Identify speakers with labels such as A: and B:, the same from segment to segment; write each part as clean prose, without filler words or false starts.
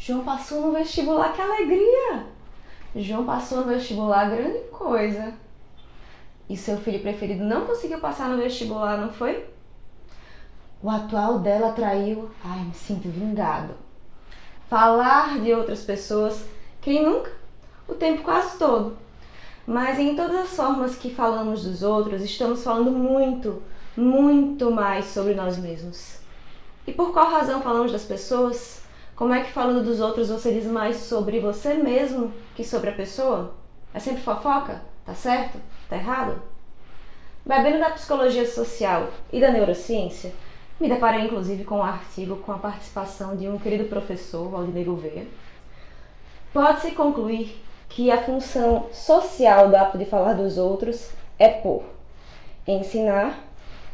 A: João passou no vestibular, que alegria! João passou no vestibular, grande coisa. E seu filho preferido não conseguiu passar no vestibular, não foi? O atual dela traiu. Ai, me sinto vingado. Falar de outras pessoas, quem nunca? O tempo quase todo. Mas em todas as formas que falamos dos outros, estamos falando muito, muito mais sobre nós mesmos. E por qual razão falamos das pessoas? Como é que falando dos outros você diz mais sobre você mesmo que sobre a pessoa? É sempre fofoca? Tá certo? Tá errado? Bebendo da psicologia social e da neurociência, me deparei inclusive com um artigo com a participação de um querido professor, Valdinei Gouveia. Pode-se concluir que a função social do ato de falar dos outros é ensinar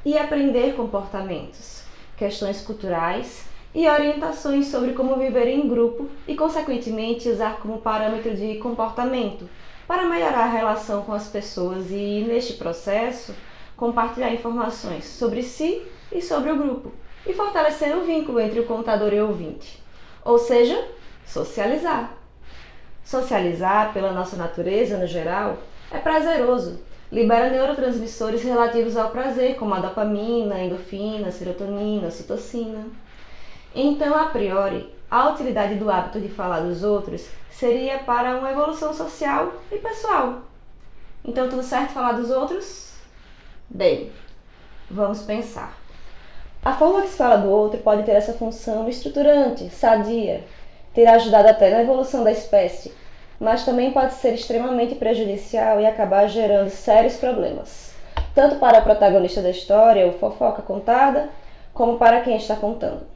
A: e aprender comportamentos, questões culturais e orientações sobre como viver em grupo e, consequentemente, usar como parâmetro de comportamento para melhorar a relação com as pessoas e, neste processo, compartilhar informações sobre si e sobre o grupo e fortalecer o vínculo entre o contador e o ouvinte, ou seja, socializar. Socializar, pela nossa natureza no geral, é prazeroso, libera neurotransmissores relativos ao prazer, como a dopamina, a endorfina, a serotonina, a ocitocina. Então, a priori, a utilidade do hábito de falar dos outros seria para uma evolução social e pessoal. Então, tudo certo falar dos outros? Bem, vamos pensar. A forma que se fala do outro pode ter essa função estruturante, sadia, ter ajudado até na evolução da espécie, mas também pode ser extremamente prejudicial e acabar gerando sérios problemas, tanto para o protagonista da história, ou fofoca contada, como para quem está contando.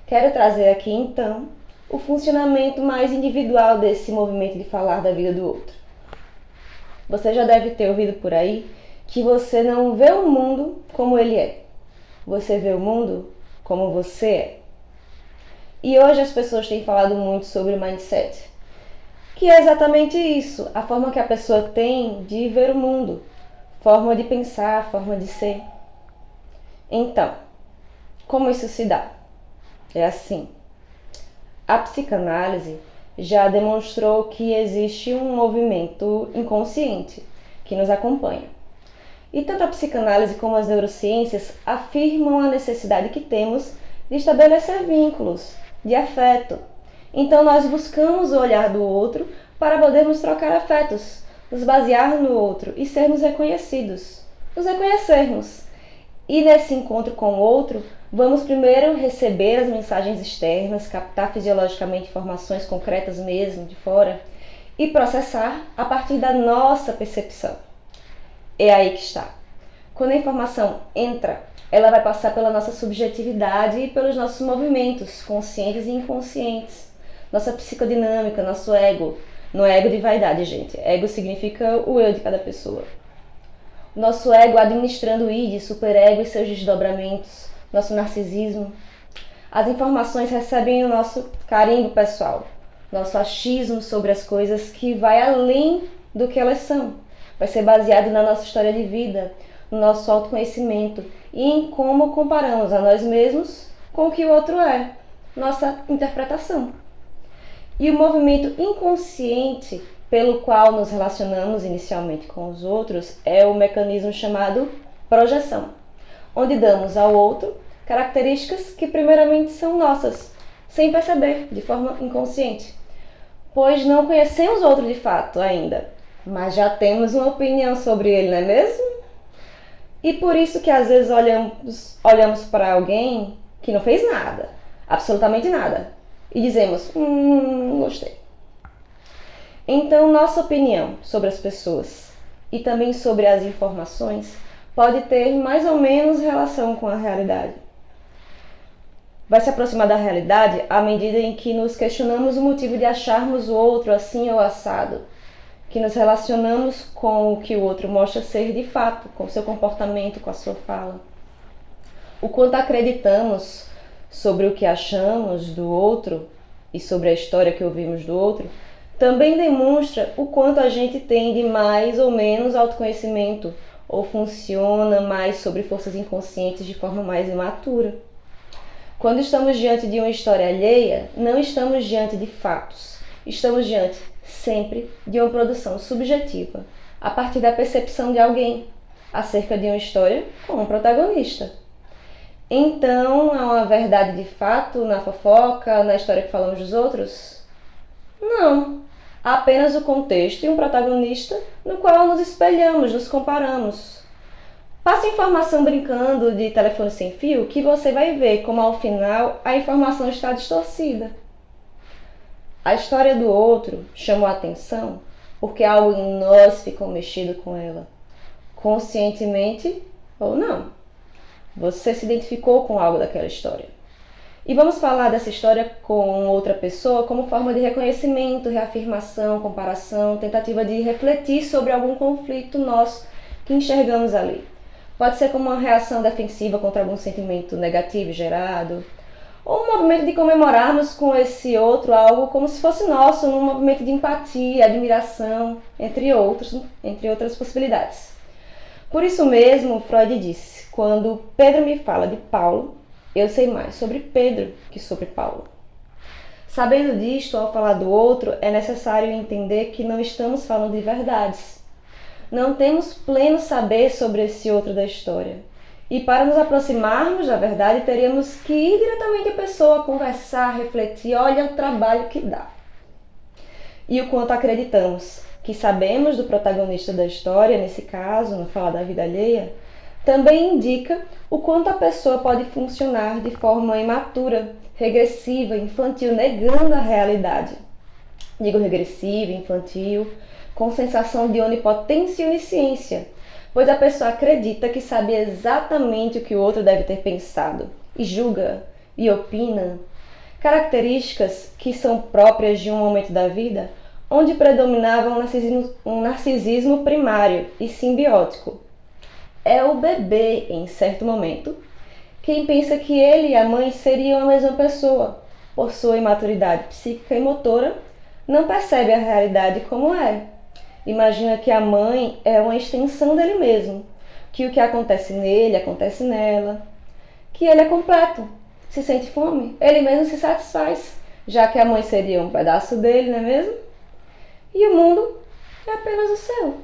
A: Quero trazer aqui, então, o funcionamento mais individual desse movimento de falar da vida do outro. Você já deve ter ouvido por aí que você não vê o mundo como ele é. Você vê o mundo como você é. E hoje as pessoas têm falado muito sobre mindset, que é exatamente isso, a forma que a pessoa tem de ver o mundo, forma de pensar, forma de ser. Então, como isso se dá? É assim. A psicanálise já demonstrou que existe um movimento inconsciente que nos acompanha. E tanto a psicanálise como as neurociências afirmam a necessidade que temos de estabelecer vínculos, de afeto. Então nós buscamos o olhar do outro para podermos trocar afetos, nos basear no outro e sermos reconhecidos, nos reconhecermos. E nesse encontro com o outro, vamos primeiro receber as mensagens externas, captar fisiologicamente informações concretas mesmo, de fora, e processar a partir da nossa percepção. É aí que está. Quando a informação entra, ela vai passar pela nossa subjetividade e pelos nossos movimentos, conscientes e inconscientes. Nossa psicodinâmica, nosso ego. Não é ego de vaidade, gente. Ego significa o eu de cada pessoa. Nosso ego administrando o id, superego e seus desdobramentos. Nosso narcisismo. As informações recebem o nosso carimbo pessoal. Nosso achismo sobre as coisas que vai além do que elas são. Vai ser baseado na nossa história de vida, no nosso autoconhecimento e em como comparamos a nós mesmos com o que o outro é, nossa interpretação. E o movimento inconsciente pelo qual nos relacionamos inicialmente com os outros é o mecanismo chamado projeção, onde damos ao outro características que primeiramente são nossas, sem perceber, de forma inconsciente, pois não conhecemos o outro de fato ainda, mas já temos uma opinião sobre ele, não é mesmo? E por isso que às vezes olhamos para alguém que não fez nada, absolutamente nada, e dizemos, não gostei. Então nossa opinião sobre as pessoas e também sobre as informações pode ter mais ou menos relação com a realidade. Vai se aproximar da realidade à medida em que nos questionamos o motivo de acharmos o outro assim ou assado, que nos relacionamos com o que o outro mostra ser de fato, com o seu comportamento, com a sua fala. O quanto acreditamos sobre o que achamos do outro e sobre a história que ouvimos do outro, também demonstra o quanto a gente tem de mais ou menos autoconhecimento ou funciona mais sobre forças inconscientes de forma mais imatura. Quando estamos diante de uma história alheia, não estamos diante de fatos. Estamos diante, sempre, de uma produção subjetiva, a partir da percepção de alguém, acerca de uma história com um protagonista. Então, há uma verdade de fato na fofoca, na história que falamos dos outros? Não. Há apenas o contexto e um protagonista no qual nos espelhamos, nos comparamos. Passe informação brincando de telefone sem fio que você vai ver como ao final a informação está distorcida. A história do outro chamou a atenção porque algo em nós ficou mexido com ela, conscientemente ou não. Você se identificou com algo daquela história. E vamos falar dessa história com outra pessoa como forma de reconhecimento, reafirmação, comparação, tentativa de refletir sobre algum conflito nosso que enxergamos ali. Pode ser como uma reação defensiva contra algum sentimento negativo gerado, ou um movimento de comemorarmos com esse outro algo como se fosse nosso, num movimento de empatia, admiração, entre outras possibilidades. Por isso mesmo, Freud disse, quando Pedro me fala de Paulo, eu sei mais sobre Pedro que sobre Paulo. Sabendo disto, ao falar do outro, é necessário entender que não estamos falando de verdades. Não temos pleno saber sobre esse outro da história. E para nos aproximarmos da verdade, teríamos que ir diretamente à pessoa, conversar, refletir, olha o trabalho que dá. E o quanto acreditamos que sabemos do protagonista da história, nesse caso, no falar da vida alheia, também indica o quanto a pessoa pode funcionar de forma imatura, regressiva, infantil, negando a realidade. Digo regressiva, infantil, com sensação de onipotência e onisciência, pois a pessoa acredita que sabe exatamente o que o outro deve ter pensado, e julga, e opina. Características que são próprias de um momento da vida onde predominava um narcisismo primário e simbiótico. É o bebê, em certo momento, quem pensa que ele e a mãe seriam a mesma pessoa. Por sua imaturidade psíquica e motora, não percebe a realidade como é. Imagina que a mãe é uma extensão dele mesmo, que o que acontece nele acontece nela, que ele é completo. Se sente fome, ele mesmo se satisfaz, já que a mãe seria um pedaço dele, não é mesmo? E o mundo é apenas o seu.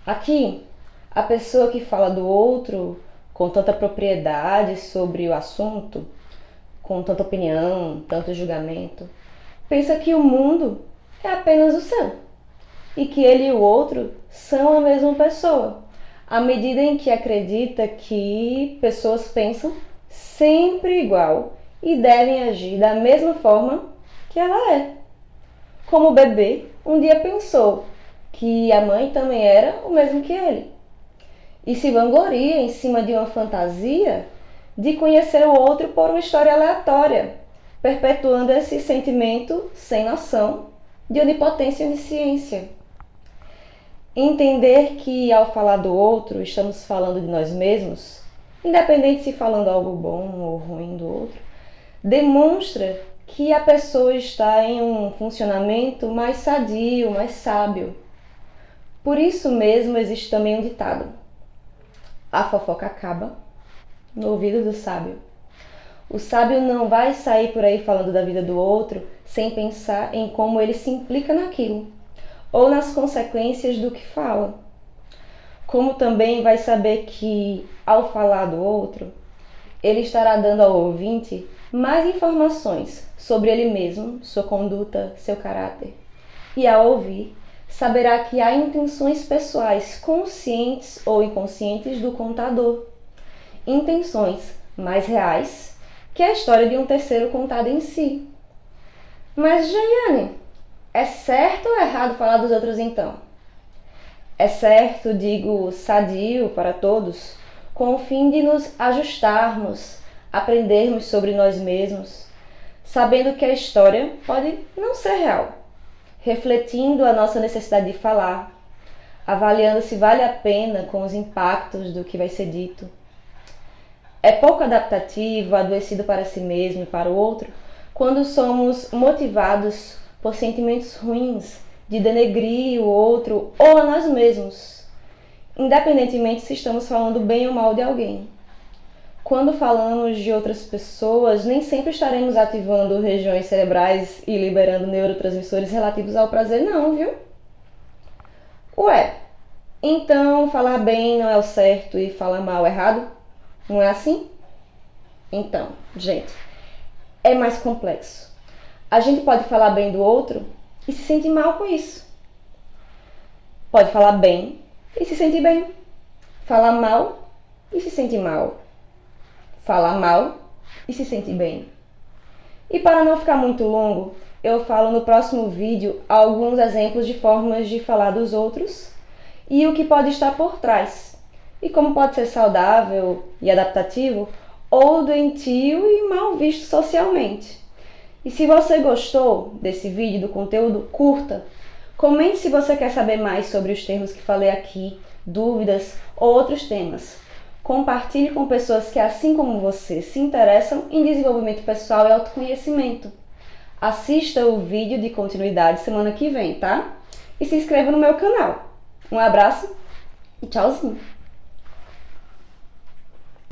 A: Aqui, a pessoa que fala do outro com tanta propriedade sobre o assunto, com tanta opinião, tanto julgamento, pensa que o mundo é apenas o seu e que ele e o outro são a mesma pessoa, à medida em que acredita que pessoas pensam sempre igual e devem agir da mesma forma que ela é. Como o bebê um dia pensou que a mãe também era o mesmo que ele. E se vangloria em cima de uma fantasia de conhecer o outro por uma história aleatória, perpetuando esse sentimento sem noção de onipotência e onisciência. Entender que ao falar do outro estamos falando de nós mesmos, independente se falando algo bom ou ruim do outro, demonstra que a pessoa está em um funcionamento mais sadio, mais sábio. Por isso mesmo existe também um ditado: a fofoca acaba no ouvido do sábio. O sábio não vai sair por aí falando da vida do outro sem pensar em como ele se implica naquilo, ou nas consequências do que fala. Como também vai saber que, ao falar do outro, ele estará dando ao ouvinte mais informações sobre ele mesmo, sua conduta, seu caráter. E ao ouvir, saberá que há intenções pessoais conscientes ou inconscientes do contador. Intenções mais reais que a história de um terceiro contada em si. Mas, Jaiane, é certo ou errado falar dos outros então? É certo, digo, sadio para todos, com o fim de nos ajustarmos, aprendermos sobre nós mesmos, sabendo que a história pode não ser real, refletindo a nossa necessidade de falar, avaliando se vale a pena com os impactos do que vai ser dito. É pouco adaptativo, adoecido para si mesmo e para o outro, quando somos motivados por sentimentos ruins de denegrir o outro ou a nós mesmos, independentemente se estamos falando bem ou mal de alguém. quando falamos de outras pessoas, nem sempre estaremos ativando regiões cerebrais e liberando neurotransmissores relativos ao prazer, não, viu? Ué, então falar bem não é o certo e falar mal é errado? Não é assim? Então, gente, é mais complexo. A gente pode falar bem do outro e se sentir mal com isso. Pode falar bem e se sentir bem. Falar mal e se sentir mal. Falar mal e se sentir bem. E para não ficar muito longo, eu falo no próximo vídeo alguns exemplos de formas de falar dos outros e o que pode estar por trás. E como pode ser saudável e adaptativo ou doentio e mal visto socialmente. E se você gostou desse vídeo, do conteúdo, curta. Comente se você quer saber mais sobre os termos que falei aqui, dúvidas ou outros temas. Compartilhe com pessoas que, assim como você, se interessam em desenvolvimento pessoal e autoconhecimento. Assista o vídeo de continuidade semana que vem, tá? E se inscreva no meu canal. Um abraço e tchauzinho!